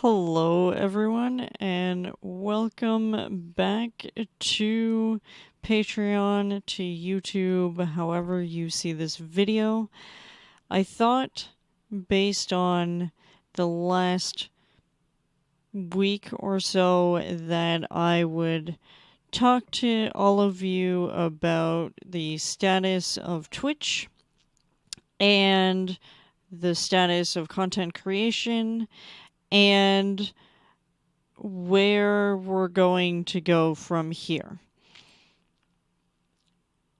Hello, everyone, and welcome back to Patreon, to YouTube, however you see this video. I thought, based on the last week or so, that I would talk to all of you about the status of Twitch and the status of content creation and where we're going to go from here.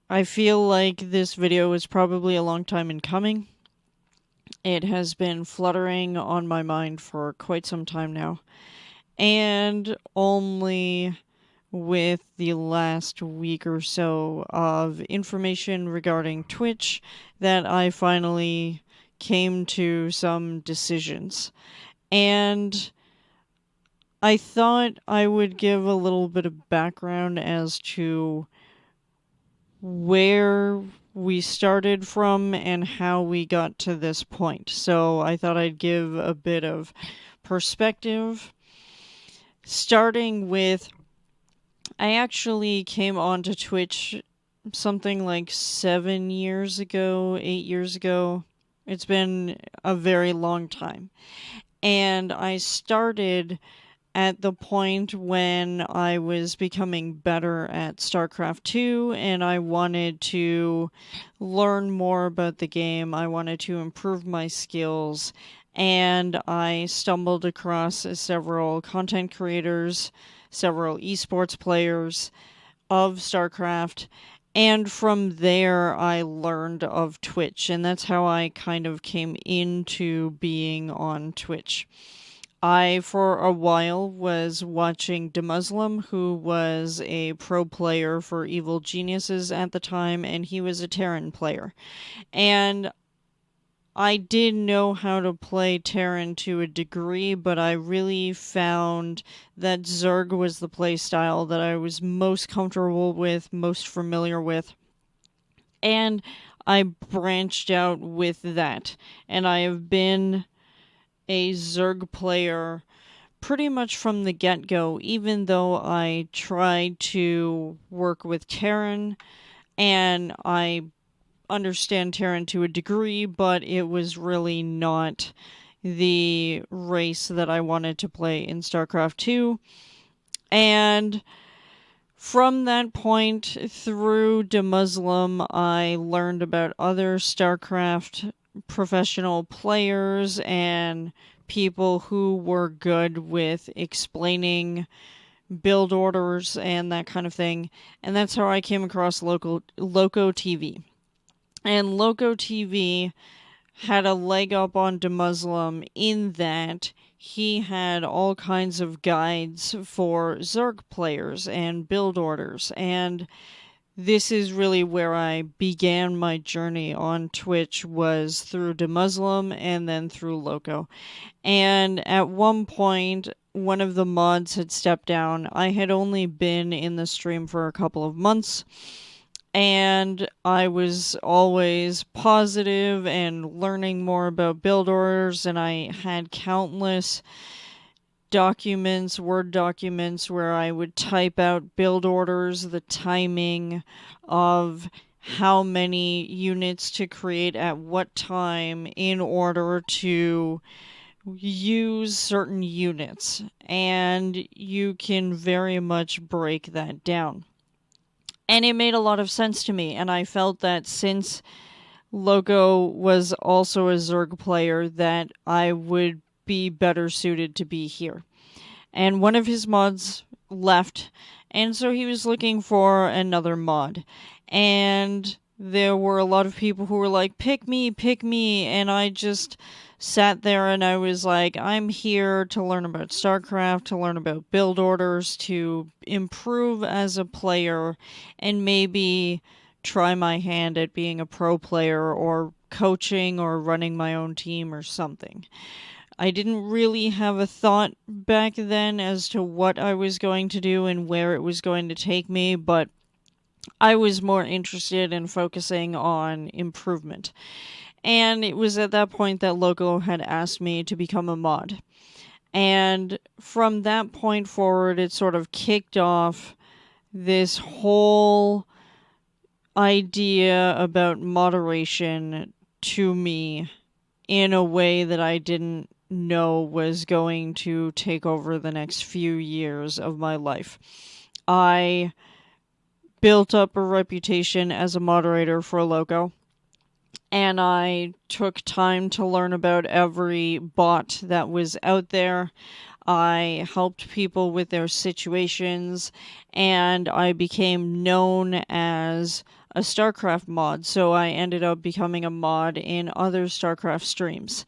I feel like this video is probably a long time in coming. It has been fluttering on my mind for quite some time now. And only with the last week or so of information regarding Twitch that I finally came to some decisions. And I thought I would give a little bit of background as to where we started from and how we got to this point. So I thought I'd give a bit of perspective, starting with I actually came onto Twitch something like 7 years ago, 8 years ago. It's been a very long time. And I started at the point when I was becoming better at StarCraft 2 and I wanted to learn more about the game. I wanted to improve my skills, and I stumbled across several content creators, several esports players of StarCraft, and from there I learned of Twitch, and that's how I kind of came into being on Twitch. I, for a while, was watching DeMuslim, who was a pro player for Evil Geniuses at the time, and he was a Terran player. And I did know how to play Terran to a degree, but I really found that Zerg was the playstyle that I was most comfortable with, most familiar with. And I branched out with that. And I have been a Zerg player pretty much from the get-go, even though I tried to work with Terran, and I understand Terran to a degree, but it was really not the race that I wanted to play in StarCraft 2. And from that point through DeMuslim, I learned about other StarCraft professional players and people who were good with explaining build orders and that kind of thing. And that's how I came across Loco TV. And Loco TV had a leg up on DeMuslim in that he had all kinds of guides for Zerg players and build orders, and this is really where I began my journey on Twitch, was through DeMuslim and then through Loco. And at one point, one of the mods had stepped down. I had only been in the stream for a couple of months, and I was always positive and learning more about build orders, and I had countless documents, Word documents, where I would type out build orders, the timing of how many units to create at what time in order to use certain units. And you can very much break that down. And it made a lot of sense to me, and I felt that since Loco was also a Zerg player, that I would be better suited to be here. And one of his mods left, and so he was looking for another mod. And there were a lot of people who were like, pick me, and I just sat there and I was like, I'm here to learn about StarCraft, to learn about build orders, to improve as a player, and maybe try my hand at being a pro player or coaching or running my own team or something. I didn't really have a thought back then as to what I was going to do and where it was going to take me, but I was more interested in focusing on improvement. And it was at that point that Loco had asked me to become a mod. And from that point forward, it sort of kicked off this whole idea about moderation to me in a way that I didn't know was going to take over the next few years of my life. I built up a reputation as a moderator for Loco, and I took time to learn about every bot that was out there. I helped people with their situations, and I became known as a StarCraft mod. So I ended up becoming a mod in other StarCraft streams.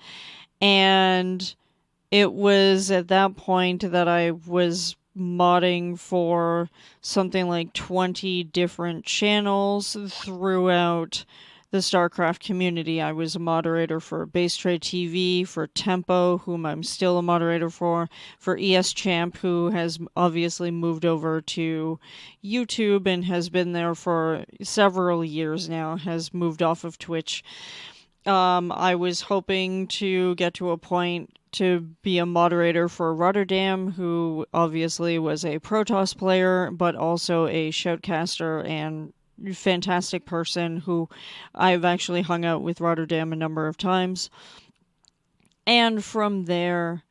And it was at that point that I was modding for something like 20 different channels throughout the StarCraft community. I was a moderator for Base Trade TV, for Tempo, whom I'm still a moderator for ES Champ, who has obviously moved over to YouTube and has been there for several years now, has moved off of Twitch. I was hoping to get to a point to be a moderator for Rotterdam, who obviously was a Protoss player, but also a shoutcaster and fantastic person who I've actually hung out with Rotterdam a number of times. And from there,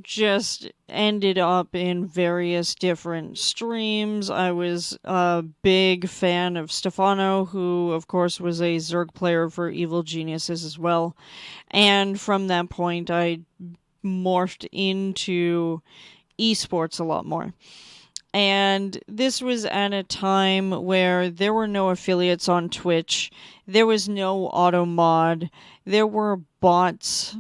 just ended up in various different streams. I was a big fan of Stefano, who, of course, was a Zerg player for Evil Geniuses as well. And from that point, I morphed into esports a lot more. And this was at a time where there were no affiliates on Twitch, there was no auto mod, there were bots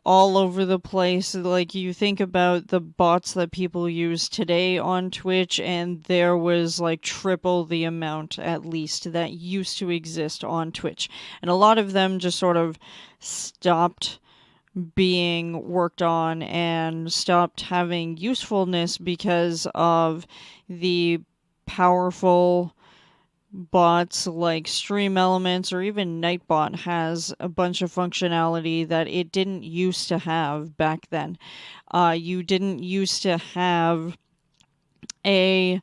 all over the place. Like, you think about the bots that people use today on Twitch, and there was like triple the amount at least that used to exist on Twitch. And a lot of them just sort of stopped being worked on and stopped having usefulness because of the powerful bots like Stream Elements, or even Nightbot has a bunch of functionality that it didn't used to have back then. You didn't used to have a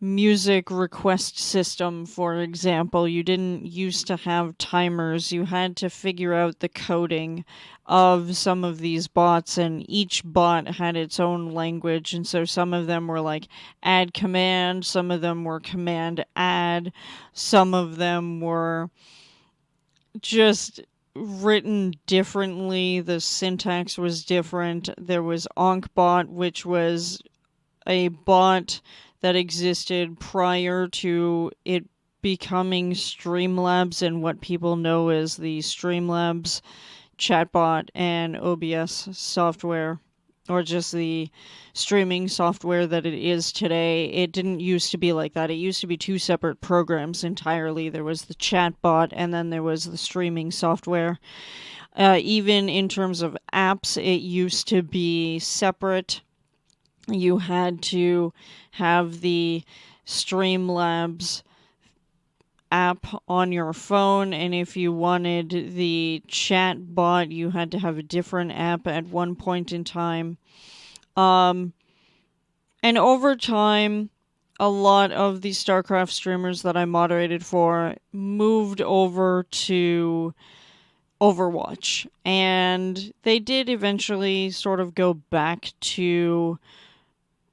music request system, for example. You didn't used to have timers. You had to figure out the coding of some of these bots, and each bot had its own language. And so some of them were like add command, some of them were command add, some of them were just written differently. The syntax was different. There was OnkBot, which was a bot that existed prior to it becoming Streamlabs and what people know as the Streamlabs chatbot and OBS software, or just the streaming software that it is today. It didn't used to be like that. It used to be two separate programs entirely. There was the chatbot, and then there was the streaming software. Even in terms of apps, it used to be separate. You had to have the Streamlabs app on your phone, and if you wanted the chat bot, you had to have a different app at one point in time. And over time, a lot of the StarCraft streamers that I moderated for moved over to Overwatch, and they did eventually sort of go back to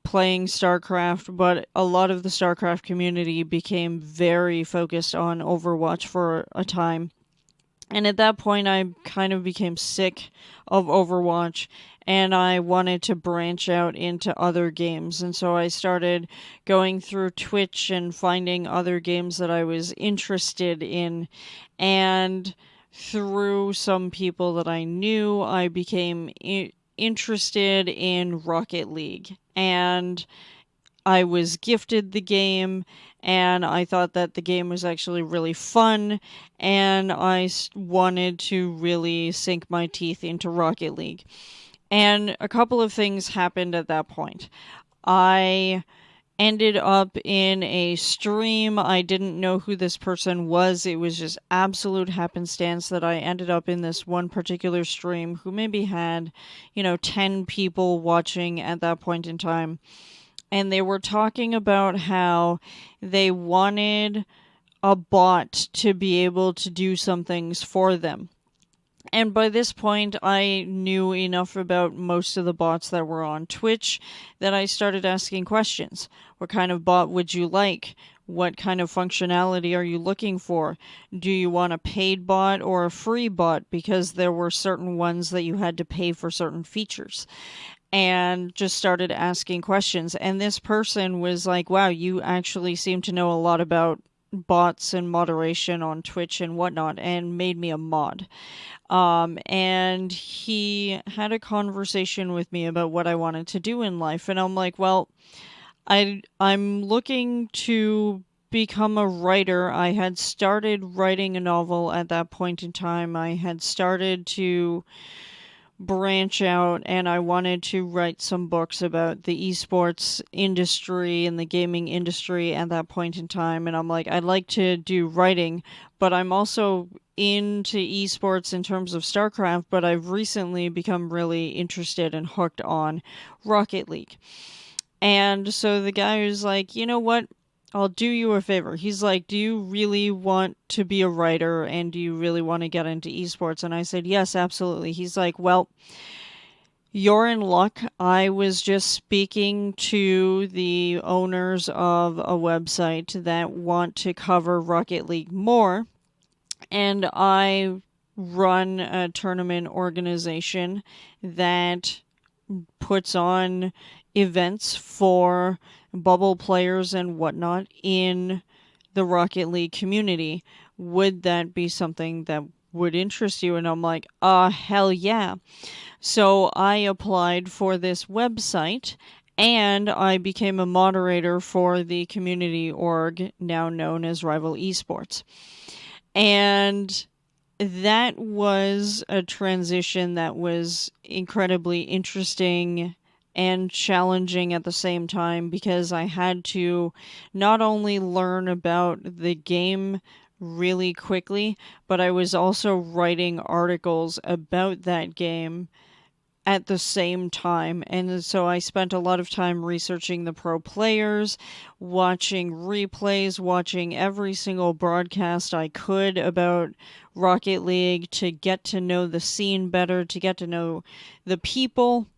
playing StarCraft, but a lot of the StarCraft community became very focused on Overwatch for a time. And at that point, I kind of became sick of Overwatch, and I wanted to branch out into other games. And so I started going through Twitch and finding other games that I was interested in. And through some people that I knew, I became interested in Rocket League, and I was gifted the game, and I thought that the game was actually really fun, and I wanted to really sink my teeth into Rocket League. And a couple of things happened at that point. I ended up in a stream. I didn't know who this person was. It was just absolute happenstance that I ended up in this one particular stream who maybe had, 10 people watching at that point in time. And they were talking about how they wanted a bot to be able to do some things for them. And by this point, I knew enough about most of the bots that were on Twitch that I started asking questions. What kind of bot would you like? What kind of functionality are you looking for? Do you want a paid bot or a free bot? Because there were certain ones that you had to pay for certain features. And just started asking questions. And this person was like, wow, you actually seem to know a lot about bots and moderation on Twitch and whatnot, and made me a mod. And he had a conversation with me about what I wanted to do in life. And I'm like, well, I'm looking to become a writer. I had started writing a novel at that point in time. I had started to branch out, and I wanted to write some books about the esports industry and the gaming industry at that point in time. And I'm like, I'd like to do writing, but I'm also into esports in terms of StarCraft, but I've recently become really interested and hooked on Rocket League. And so the guy was like, you know what? I'll do you a favor. He's like, do you really want to be a writer, and do you really want to get into esports? And I said, yes, absolutely. He's like, well, you're in luck. I was just speaking to the owners of a website that want to cover Rocket League more, and I run a tournament organization that puts on events for bubble players and whatnot in the Rocket League community. Would that be something that would interest you? And I'm like, hell yeah. So I applied for this website, and I became a moderator for the community org, now known as Rival Esports. And that was a transition that was incredibly interesting and challenging at the same time, because I had to not only learn about the game really quickly, but I was also writing articles about that game at the same time. And so I spent a lot of time researching the pro players, watching replays, watching every single broadcast I could about Rocket League to get to know the scene better, to get to know the people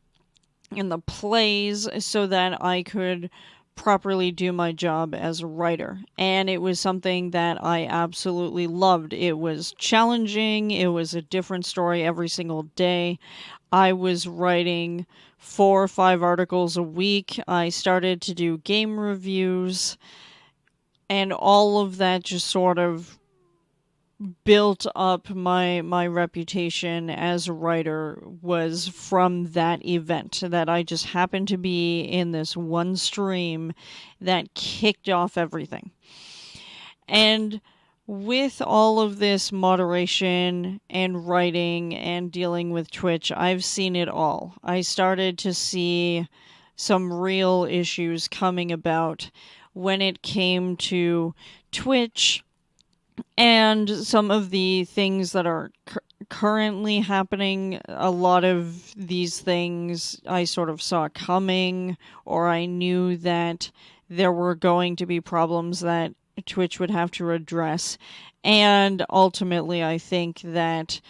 and the plays, so that I could properly do my job as a writer. And it was something that I absolutely loved. It was challenging. It was a different story every single day. I was writing 4 or 5 articles a week. I started to do game reviews, and all of that just sort of built up my reputation as a writer was from that event, that I just happened to be in this one stream that kicked off everything. And with all of this moderation and writing and dealing with Twitch, I've seen it all. I started to see some real issues coming about when it came to Twitch and some of the things that are currently happening. A lot of these things I sort of saw coming, or I knew that there were going to be problems that Twitch would have to address. And ultimately, I think that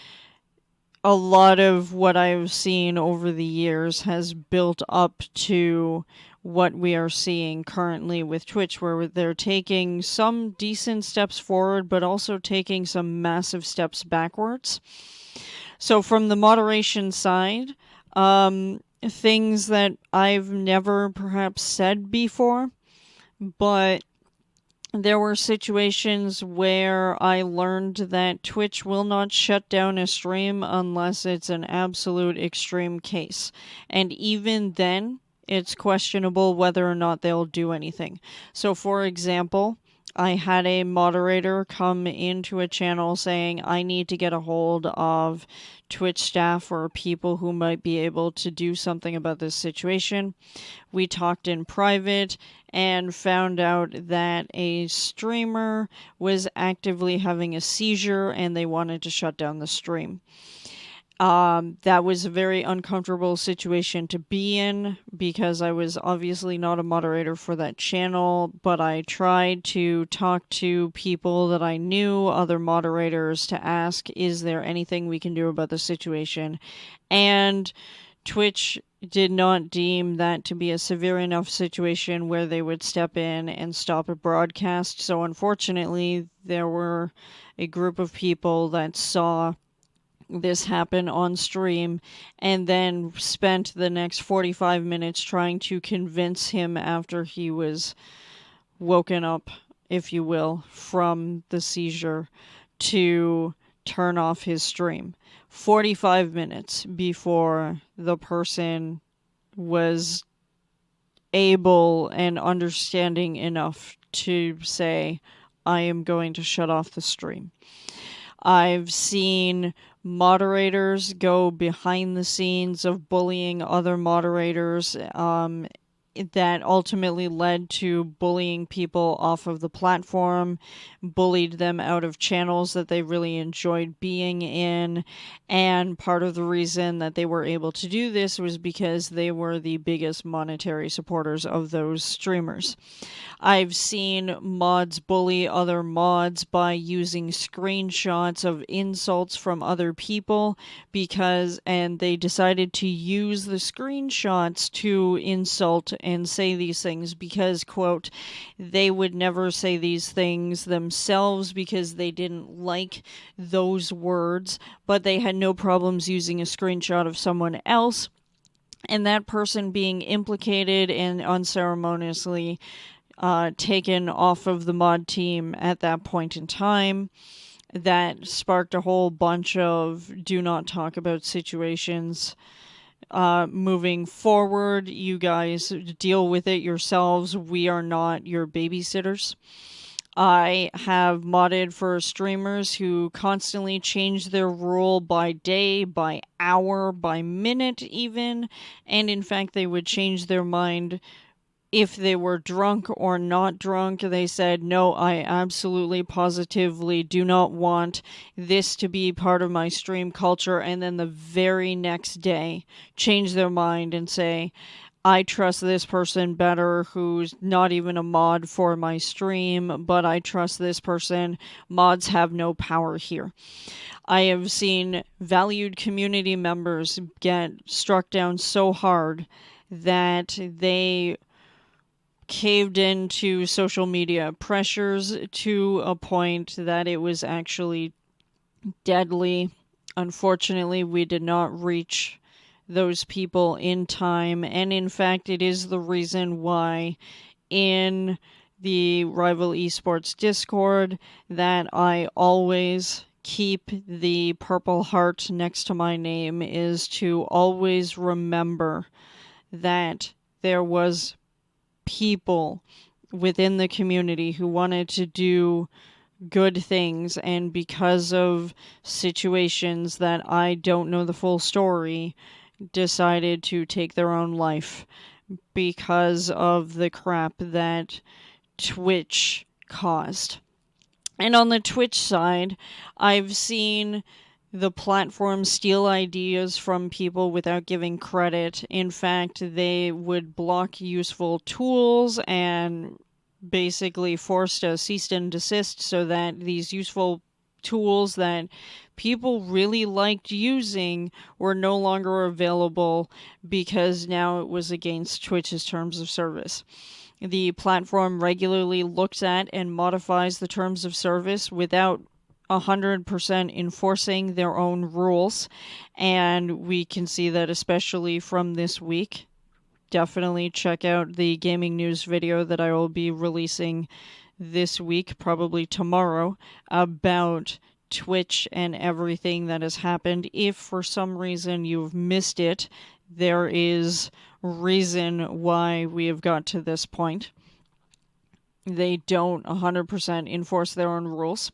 a lot of what I've seen over the years has built up to what we are seeing currently with Twitch, where they're taking some decent steps forward, but also taking some massive steps backwards. So from the moderation side, things that I've never perhaps said before, but there were situations where I learned that Twitch will not shut down a stream unless it's an absolute extreme case. And even then, it's questionable whether or not they'll do anything. So, for example, I had a moderator come into a channel saying, I need to get a hold of Twitch staff or people who might be able to do something about this situation. We talked in private and found out that a streamer was actively having a seizure and they wanted to shut down the stream. That was a very uncomfortable situation to be in because I was obviously not a moderator for that channel, but I tried to talk to people that I knew, other moderators, to ask, is there anything we can do about the situation? And Twitch did not deem that to be a severe enough situation where they would step in and stop a broadcast. So unfortunately, there were a group of people that saw this happen on stream and then spent the next 45 minutes trying to convince him after he was woken up, if you will, from the seizure to turn off his stream. 45 minutes before the person was able and understanding enough to say, I am going to shut off the stream. I've seen moderators go behind the scenes of bullying other moderators that ultimately led to bullying people off of the platform, bullied them out of channels that they really enjoyed being in. And part of the reason that they were able to do this was because they were the biggest monetary supporters of those streamers. I've seen mods bully other mods by using screenshots of insults from other people and they decided to use the screenshots to insult and say these things because, quote, they would never say these things themselves because they didn't like those words, but they had no problems using a screenshot of someone else and that person being implicated and unceremoniously taken off of the mod team at that point in time. That sparked a whole bunch of do not talk about situations. Moving forward, you guys deal with it yourselves. We are not your babysitters. I have modded for streamers who constantly change their rule by day, by hour, by minute even, and in fact they would change their mind if they were drunk or not drunk. They said, no, I absolutely positively do not want this to be part of my stream culture. And then the very next day, change their mind and say, I trust this person better who's not even a mod for my stream, but I trust this person. Mods have no power here. I have seen valued community members get struck down so hard that they caved into social media pressures to a point that it was actually deadly. Unfortunately, we did not reach those people in time, and in fact, it is the reason why in the Rival Esports Discord that I always keep the purple heart next to my name, is to always remember that there was people within the community who wanted to do good things, and because of situations that I don't know the full story, decided to take their own life because of the crap that Twitch caused. And on the Twitch side, I've seen the platform steal ideas from people without giving credit. In fact, they would block useful tools and basically forced a cease and desist so that these useful tools that people really liked using were no longer available because now it was against Twitch's terms of service. The platform regularly looks at and modifies the terms of service without 100% enforcing their own rules, and we can see that especially from this week. Definitely check out the gaming news video that I will be releasing this week, probably tomorrow, about Twitch and everything that has happened. If for some reason you've missed it, there is reason why we have got to this point. They don't 100% enforce their own rules.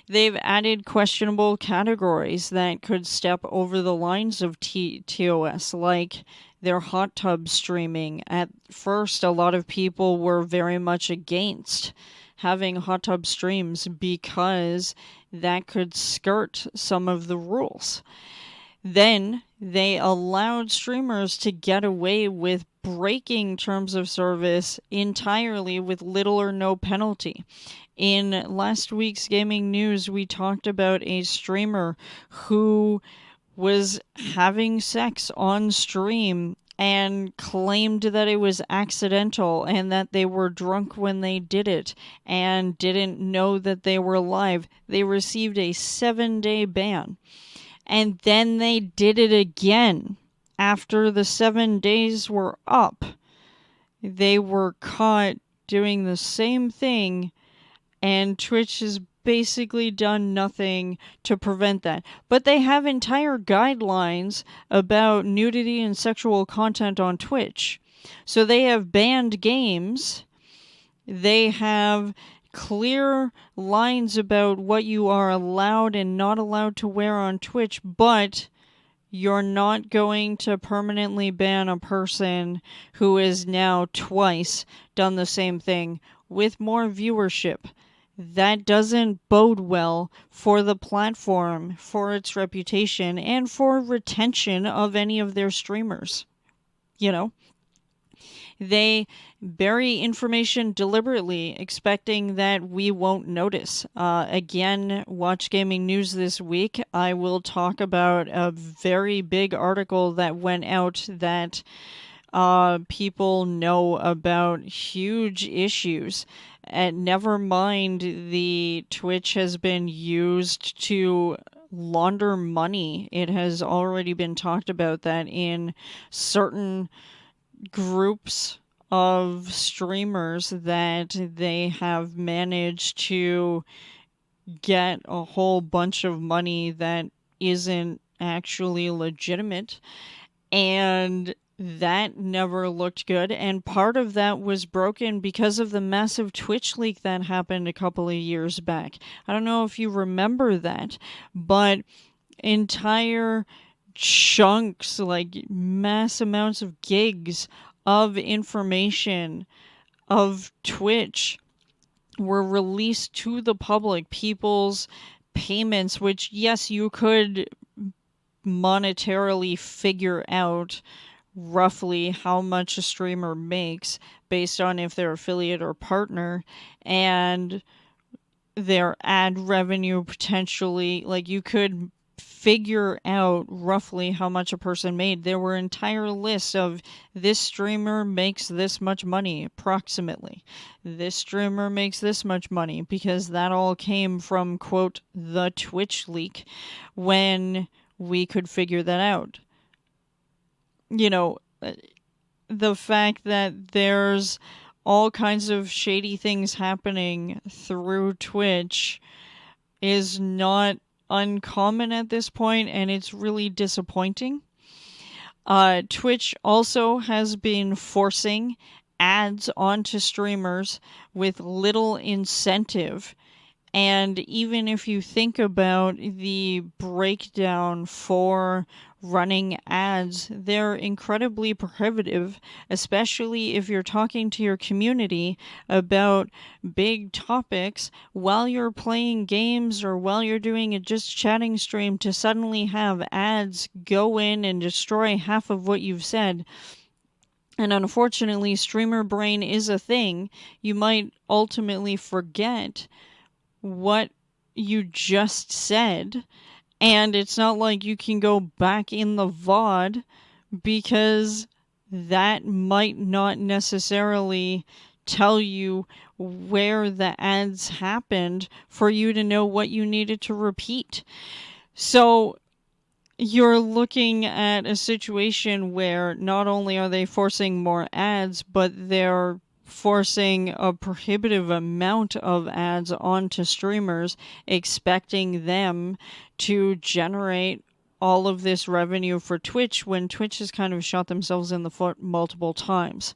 They've added questionable categories that could step over the lines of TOS, like their hot tub streaming. At first, a lot of people were very much against having hot tub streams because that could skirt some of the rules. Then they allowed streamers to get away with breaking terms of service entirely with little or no penalty. In last week's gaming news, we talked about a streamer who was having sex on stream and claimed that it was accidental and that they were drunk when they did it and didn't know that they were live. They received a 7-day ban. And then they did it again after the 7 days were up. They were caught doing the same thing, and Twitch has basically done nothing to prevent that. But they have entire guidelines about nudity and sexual content on Twitch. So they have banned games. They have clear lines about what you are allowed and not allowed to wear on Twitch, but you're not going to permanently ban a person who has now twice done the same thing with more viewership. That doesn't bode well for the platform, for its reputation, and for retention of any of their streamers. You know? They bury information deliberately, expecting that we won't notice. Again, Watch Gaming News this week, I will talk about a very big article that went out that people know about huge issues. And never mind, the Twitch has been used to launder money. It has already been talked about that in certain groups of streamers that they have managed to get a whole bunch of money that isn't actually legitimate, and that never looked good. And part of that was broken because of the massive Twitch leak that happened a couple of years back. I don't know if you remember that, but entire chunks, like mass amounts of gigs of information of Twitch were released to the public. People's payments, which, yes, you could monetarily figure out roughly how much a streamer makes based on if they're affiliate or partner, and their ad revenue potentially, like you could figure out roughly how much a person made. There were entire lists of this streamer makes this much money approximately. This streamer makes this much money, because that all came from, quote, the Twitch leak, when we could figure that out. You know, the fact that there's all kinds of shady things happening through Twitch is not uncommon at this point, and it's really disappointing. Twitch also has been forcing ads onto streamers with little incentive. And even if you think about the breakdown for running ads, they're incredibly prohibitive, especially if you're talking to your community about big topics while you're playing games or while you're doing a just chatting stream. To suddenly have ads go in and destroy half of what you've said. And unfortunately, streamer brain is a thing. You might ultimately forget what you just said, and it's not like you can go back in the VOD, because that might not necessarily tell you where the ads happened for you to know what you needed to repeat. So you're looking at a situation where not only are they forcing more ads, but they're forcing a prohibitive amount of ads onto streamers, expecting them to generate all of this revenue for Twitch, when Twitch has kind of shot themselves in the foot multiple times.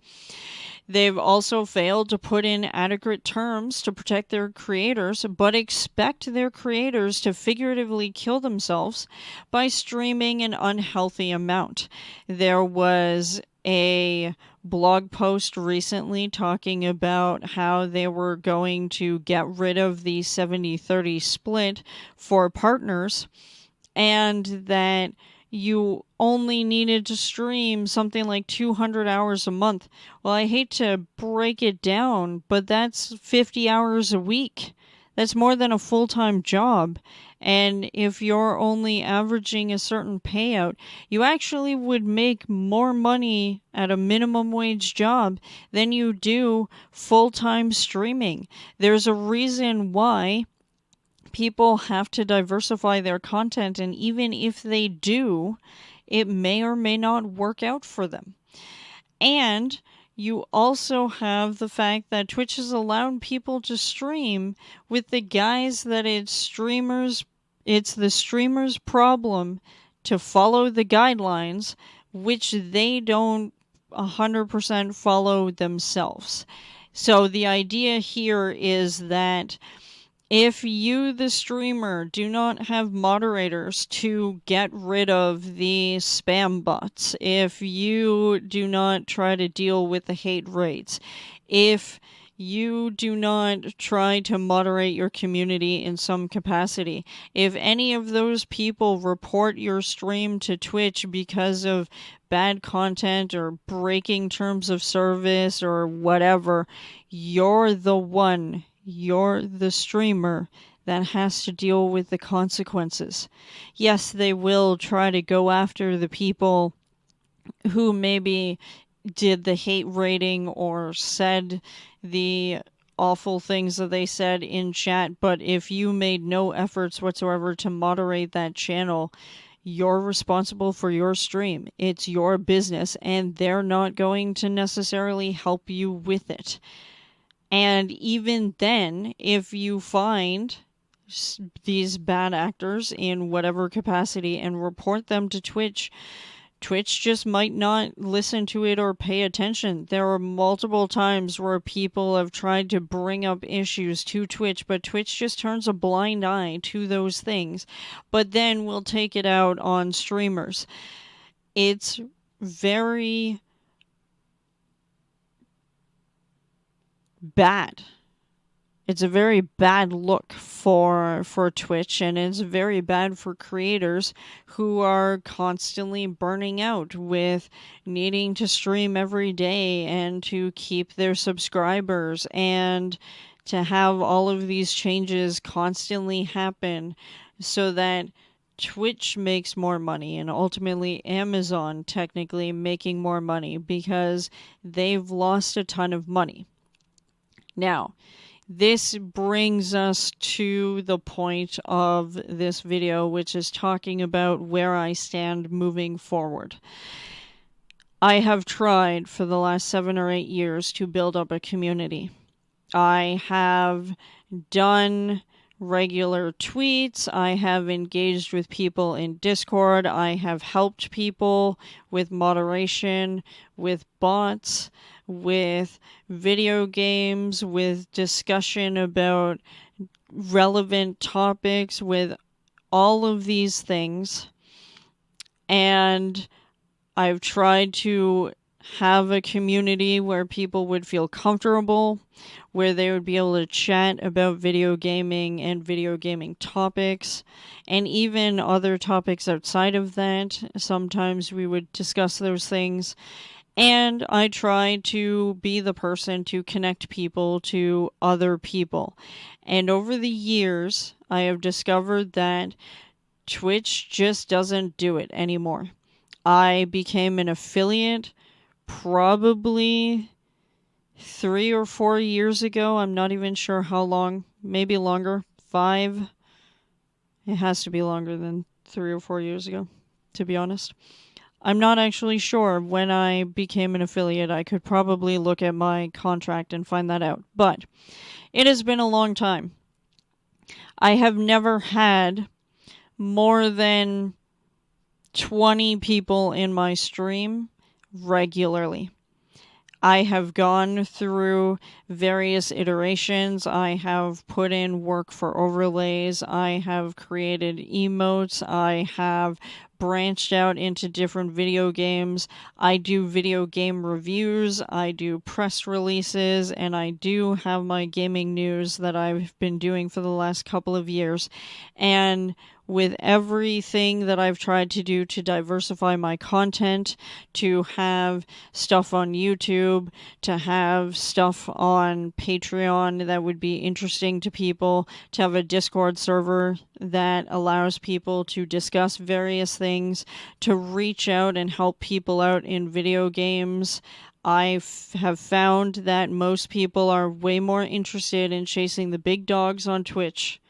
They've also failed to put in adequate terms to protect their creators, but expect their creators to figuratively kill themselves by streaming an unhealthy amount. There was a blog post recently talking about how they were going to get rid of the 70-30 split for partners, and that you only needed to stream something like 200 hours a month. Well, I hate to break it down, but that's 50 hours a week. That's more than a full-time job. And if you're only averaging a certain payout, you actually would make more money at a minimum wage job than you do full-time streaming. There's a reason why people have to diversify their content, and even if they do, it may or may not work out for them. And you also have the fact that Twitch has allowed people to stream with the guise that it's the streamer's problem to follow the guidelines, which they don't 100% follow themselves. So the idea here is that if you, the streamer, do not have moderators to get rid of the spam bots, if you do not try to deal with the hate rates, if you do not try to moderate your community in some capacity, if any of those people report your stream to Twitch because of bad content or breaking terms of service or whatever, you're the streamer that has to deal with the consequences. Yes, they will try to go after the people who maybe did the hate rating or said the awful things that they said in chat, but if you made no efforts whatsoever to moderate that channel, you're responsible for your stream. It's your business, and they're not going to necessarily help you with it. And even then, if you find these bad actors in whatever capacity and report them to Twitch, Twitch just might not listen to it or pay attention. There are multiple times where people have tried to bring up issues to Twitch, but Twitch just turns a blind eye to those things, but then will take it out on streamers. It's very bad. It's a very bad look for Twitch, and it's very bad for creators who are constantly burning out with needing to stream every day and to keep their subscribers and to have all of these changes constantly happen so that Twitch makes more money and ultimately Amazon technically making more money because they've lost a ton of money. Now, this brings us to the point of this video, which is talking about where I stand moving forward. I have tried for the last 7 or 8 years to build up a community. I have done regular tweets. I have engaged with people in Discord. I have helped people with moderation, with bots, with video games, with discussion about relevant topics, with all of these things. And I've tried to have a community where people would feel comfortable, where they would be able to chat about video gaming and video gaming topics, and even other topics outside of that. Sometimes we would discuss those things. And I try to be the person to connect people to other people. And over the years, I have discovered that Twitch just doesn't do it anymore. I became an affiliate probably 3 or 4 years ago. I'm not even sure how long. Maybe longer. 5. It has to be longer than 3 or 4 years ago, to be honest. I'm not actually sure when I became an affiliate. I could probably look at my contract and find that out. But it has been a long time. I have never had more than 20 people in my stream regularly. I have gone through various iterations. I have put in work for overlays. I have created emotes. I have branched out into different video games. I do video game reviews. I do press releases. And I do have my gaming news that I've been doing for the last couple of years. And with everything that I've tried to do to diversify my content, to have stuff on YouTube, to have stuff on Patreon that would be interesting to people, to have a Discord server that allows people to discuss various things, to reach out and help people out in video games. I have found that most people are way more interested in chasing the big dogs on Twitch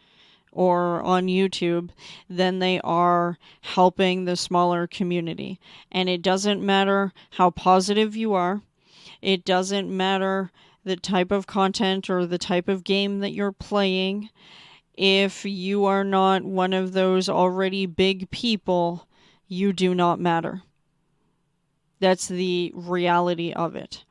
or on YouTube than they are helping the smaller community. And it doesn't matter how positive you are. It doesn't matter the type of content or the type of game that you're playing. If you are not one of those already big people, you do not matter. That's the reality of it.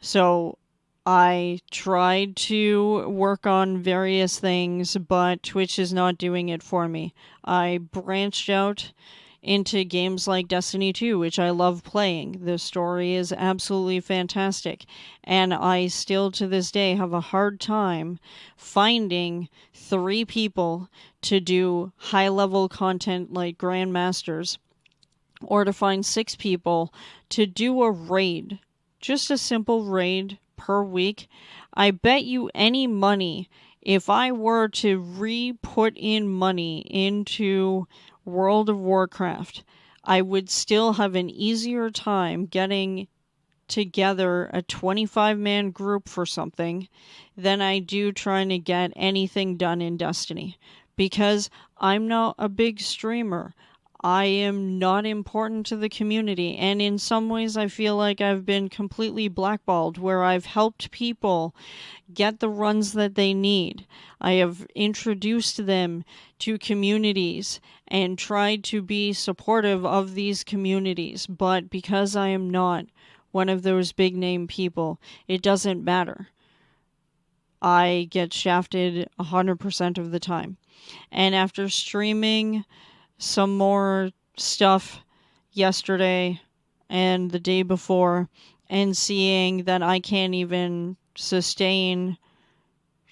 So I tried to work on various things, but Twitch is not doing it for me. I branched out into games like Destiny 2, which I love playing. The story is absolutely fantastic. And I still to this day have a hard time finding 3 people to do high-level content like Grandmasters, or to find 6 people to do a raid. Just a simple raid per week. I bet you any money, if I were to re-put in money into World of Warcraft, I would still have an easier time getting together a 25-man group for something than I do trying to get anything done in Destiny. Because I'm not a big streamer. I am not important to the community, and in some ways I feel like I've been completely blackballed, where I've helped people get the runs that they need. I have introduced them to communities and tried to be supportive of these communities, but because I am not one of those big name people, it doesn't matter. I get shafted 100% of the time. And after streaming some more stuff yesterday and the day before, and seeing that I can't even sustain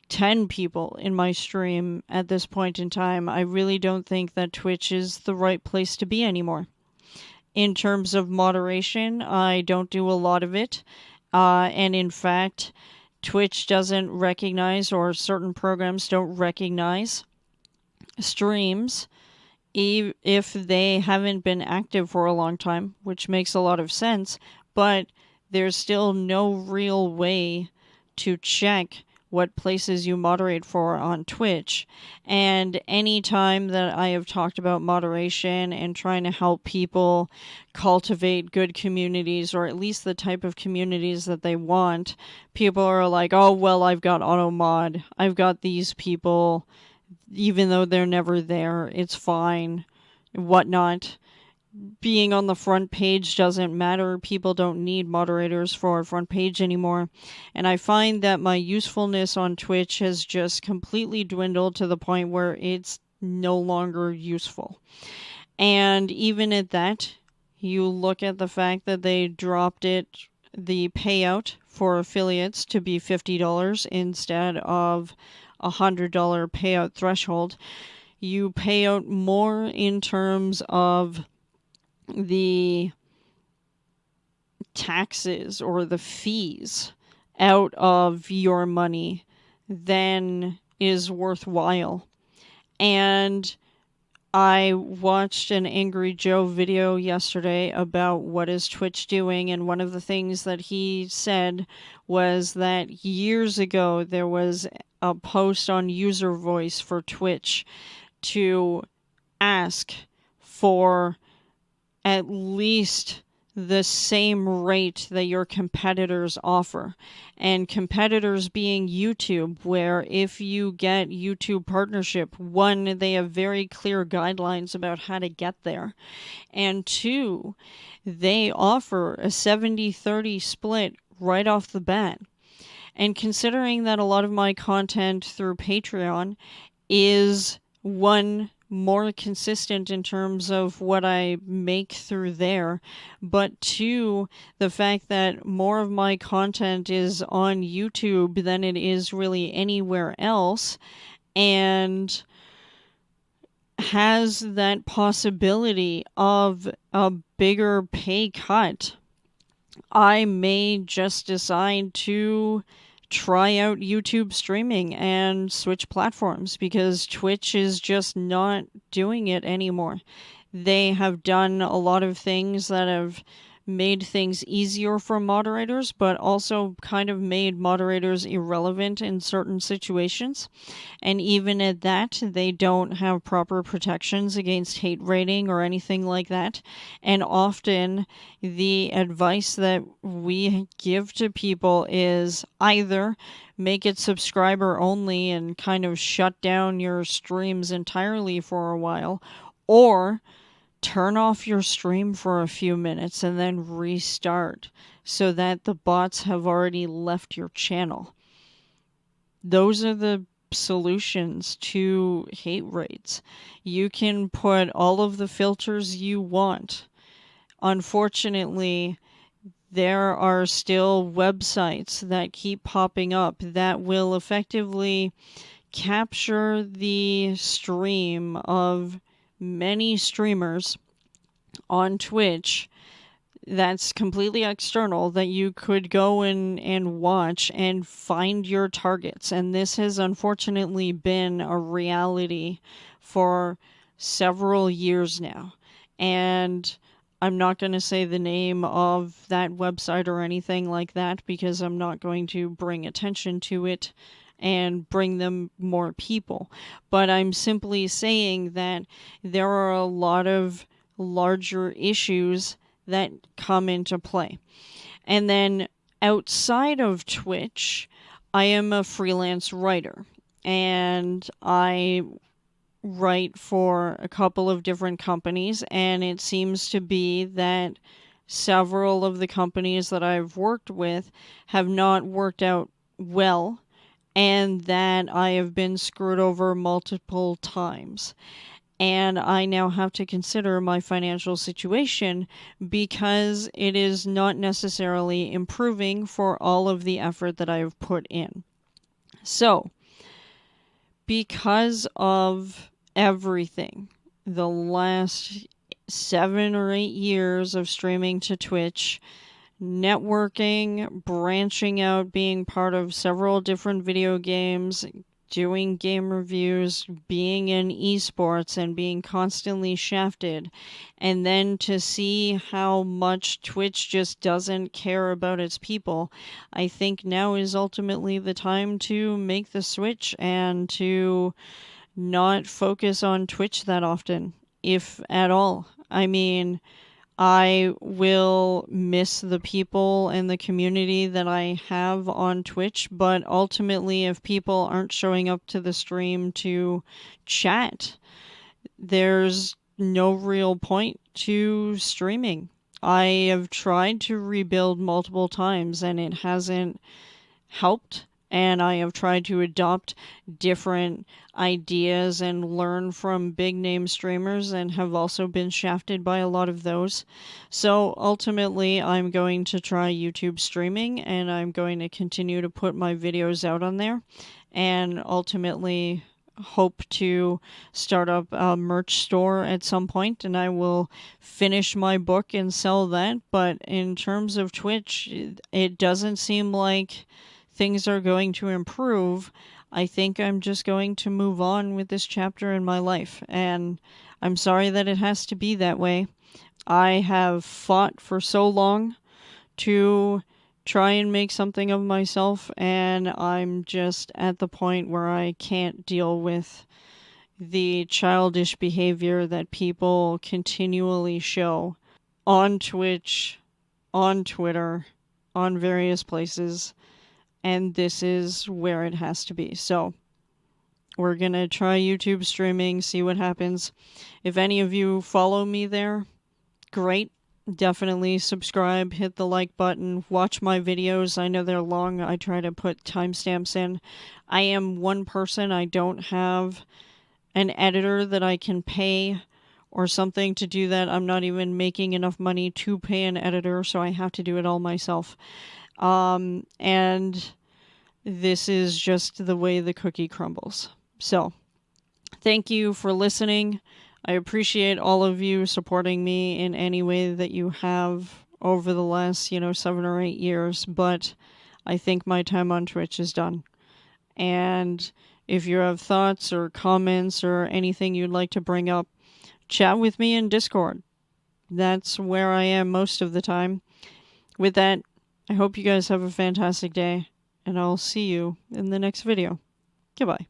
10 people in my stream at this point in time, I really don't think that Twitch is the right place to be anymore. In terms of moderation, I don't do a lot of it. And in fact, Twitch doesn't recognize, or certain programs don't recognize, streams if they haven't been active for a long time, which makes a lot of sense, but there's still no real way to check what places you moderate for on Twitch. And any time that I have talked about moderation and trying to help people cultivate good communities, or at least the type of communities that they want, people are like, oh, well, I've got AutoMod. I've got these people. Even though they're never there, it's fine, whatnot. Being on the front page doesn't matter. People don't need moderators for a front page anymore. And I find that my usefulness on Twitch has just completely dwindled to the point where it's no longer useful. And even at that, you look at the fact that they dropped the payout for affiliates to be $50 instead of $100 payout threshold. You pay out more in terms of the taxes or the fees out of your money than is worthwhile. And I watched an Angry Joe video yesterday about what is Twitch doing, and one of the things that he said was that years ago there was a post on User Voice for Twitch to ask for at least the same rate that your competitors offer. And competitors being YouTube, where if you get YouTube partnership, 1, they have very clear guidelines about how to get there. And 2, they offer a 70-30 split right off the bat. And considering that a lot of my content through Patreon is, one, more consistent in terms of what I make through there, but two, the fact that more of my content is on YouTube than it is really anywhere else, and has that possibility of a bigger pay cut, I may just decide to try out YouTube streaming and switch platforms, because Twitch is just not doing it anymore. They have done a lot of things that have made things easier for moderators, but also kind of made moderators irrelevant in certain situations. And even at that, they don't have proper protections against hate rating or anything like that. And often the advice that we give to people is either make it subscriber only and kind of shut down your streams entirely for a while, or turn off your stream for a few minutes and then restart so that the bots have already left your channel. Those are the solutions to hate rates. You can put all of the filters you want. Unfortunately, there are still websites that keep popping up that will effectively capture the stream of many streamers on Twitch that's completely external, that you could go and watch and find your targets. And this has unfortunately been a reality for several years now. And I'm not going to say the name of that website or anything like that, because I'm not going to bring attention to it and bring them more people. But I'm simply saying that there are a lot of larger issues that come into play. And then outside of Twitch, I am a freelance writer, and I write for a couple of different companies, and it seems to be that several of the companies that I've worked with have not worked out well, and that I have been screwed over multiple times. And I now have to consider my financial situation, because it is not necessarily improving for all of the effort that I have put in. So, because of everything, the last 7 or 8 years of streaming to Twitch, networking, branching out, being part of several different video games, doing game reviews, being in esports, and being constantly shafted, and then to see how much Twitch just doesn't care about its people, I think now is ultimately the time to make the switch and to not focus on Twitch that often, if at all. I mean, I will miss the people and the community that I have on Twitch, but ultimately, if people aren't showing up to the stream to chat, there's no real point to streaming. I have tried to rebuild multiple times, and it hasn't helped. And I have tried to adopt different ideas and learn from big name streamers, and have also been shafted by a lot of those. So ultimately, I'm going to try YouTube streaming, and I'm going to continue to put my videos out on there, and ultimately hope to start up a merch store at some point, and I will finish my book and sell that. But in terms of Twitch, it doesn't seem like things are going to improve. I think I'm just going to move on with this chapter in my life, and I'm sorry that it has to be that way. I have fought for so long to try and make something of myself, and I'm just at the point where I can't deal with the childish behavior that people continually show on Twitch, on Twitter, on various places. And this is where it has to be. So we're going to try YouTube streaming, see what happens. If any of you follow me there, great. definitely subscribe, hit the like button, watch my videos. I know they're long. I try to put timestamps in. I am one person. I don't have an editor that I can pay or something to do that. I'm not even making enough money to pay an editor, so I have to do it all myself. And this is just the way the cookie crumbles. So, thank you for listening. I appreciate all of you supporting me in any way that you have over the last, 7 or 8 years, but I think my time on Twitch is done. And if you have thoughts or comments or anything you'd like to bring up, chat with me in Discord. That's where I am most of the time. With that, I hope you guys have a fantastic day, and I'll see you in the next video. Goodbye.